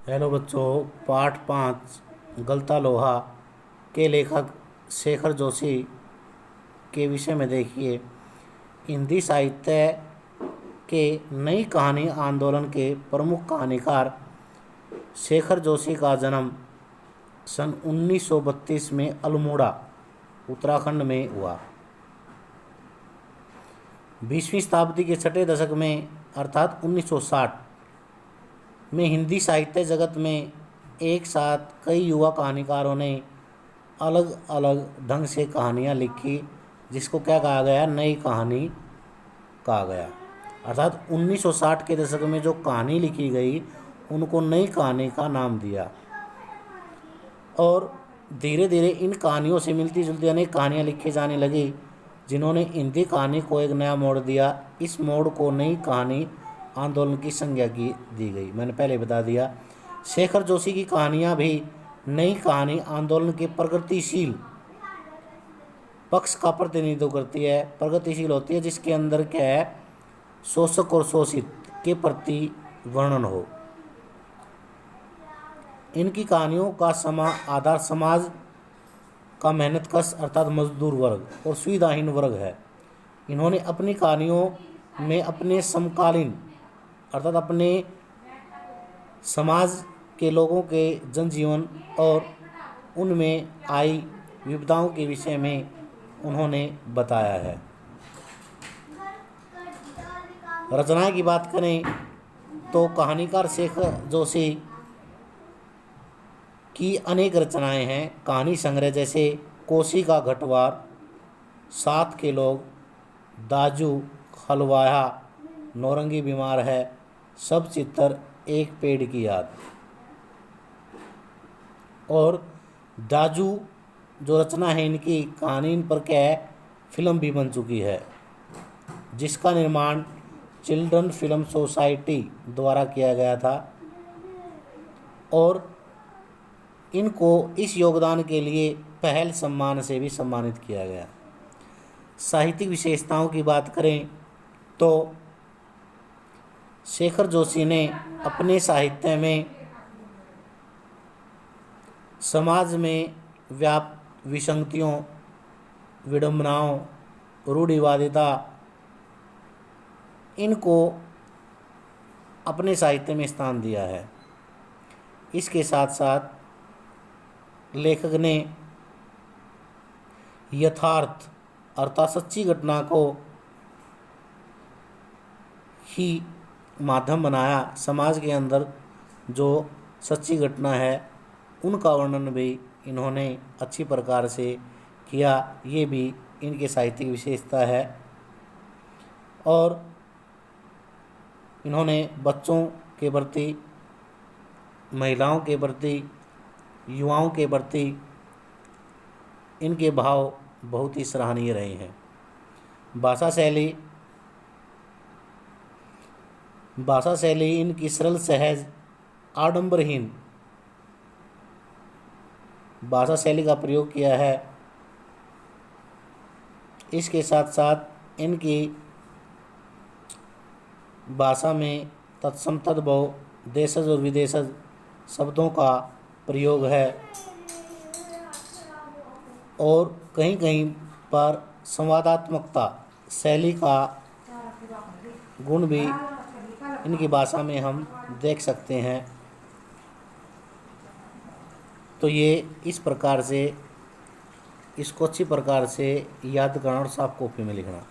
Hello बच्चों, पाठ 5 गलता लोहा के लेखक शेखर जोशी के विषय में देखिए। हिंदी साहित्य के नई कहानी आंदोलन के प्रमुख कहानीकार शेखर जोशी का जन्म सन 1932 में अल्मोड़ा, उत्तराखंड में हुआ। 20वीं शताब्दी के छठे दशक में अर्थात 1960 में हिंदी साहित्य जगत में एक साथ कई युवा कहानीकारों ने अलग अलग ढंग से कहानियाँ लिखी, जिसको क्या कहा गया, नई कहानी कहा गया। अर्थात 1960 के दशक में जो कहानी लिखी गई उनको नई कहानी का नाम दिया और धीरे धीरे इन कहानियों से मिलती जुलती अनेक कहानियाँ लिखी जाने लगी, जिन्होंने हिंदी कहानी को एक नया मोड़ दिया। इस मोड़ को नई कहानी आंदोलन की संज्ञा की दी गई। मैंने पहले बता दिया, शेखर जोशी की कहानियाँ भी नई कहानी आंदोलन के प्रगतिशील पक्ष का प्रतिनिधित्व करती है, प्रगतिशील होती है, जिसके अंदर क्या है, शोषक और शोषित के प्रति वर्णन हो। इनकी कहानियों का आधार समाज का मेहनतकश अर्थात मजदूर वर्ग और सुविधाहीन वर्ग है। इन्होंने अपनी कहानियों में अपने समकालीन अर्थात अपने समाज के लोगों के जनजीवन और उनमें आई विविधताओं के विषय में उन्होंने बताया है। रचनाएं की बात करें तो कहानीकार शेखर जोशी की अनेक रचनाएं हैं। कहानी संग्रह जैसे कोसी का घटवार, साथ के लोग, दाजू, हलवाया, नौरंगी बीमार है, सब चित्तर, एक पेड़ की याद और दाजू जो रचना है, इनकी कहानी इन पर क्या है, फिल्म भी बन चुकी है, जिसका निर्माण चिल्ड्रन फिल्म सोसाइटी द्वारा किया गया था और इनको इस योगदान के लिए पहल सम्मान से भी सम्मानित किया गया। साहित्यिक विशेषताओं की बात करें तो शेखर जोशी ने अपने साहित्य में समाज में व्याप्त विसंगतियों, विडंबनाओं, रूढ़िवादिता, इनको अपने साहित्य में स्थान दिया है। इसके साथ साथ लेखक ने यथार्थ अर्थात सच्ची घटना को ही माध्यम बनाया। समाज के अंदर जो सच्ची घटना है उनका वर्णन भी इन्होंने अच्छी प्रकार से किया। ये भी इनके साहित्यिक विशेषता है और इन्होंने बच्चों के प्रति, महिलाओं के प्रति, युवाओं के प्रति इनके भाव बहुत ही सराहनीय रहे हैं। भाषा शैली इनकी सरल, सहज, आडंबरहीन भाषा शैली का प्रयोग किया है। इसके साथ साथ इनकी भाषा में तत्सम तद्भव, देशज और विदेशज शब्दों का प्रयोग है और कहीं कहीं पर संवादात्मकता शैली का गुण भी इनकी भाषा में हम देख सकते हैं। तो ये इस प्रकार से इसको अच्छी प्रकार से याद करना और साफ कॉपी में लिखना।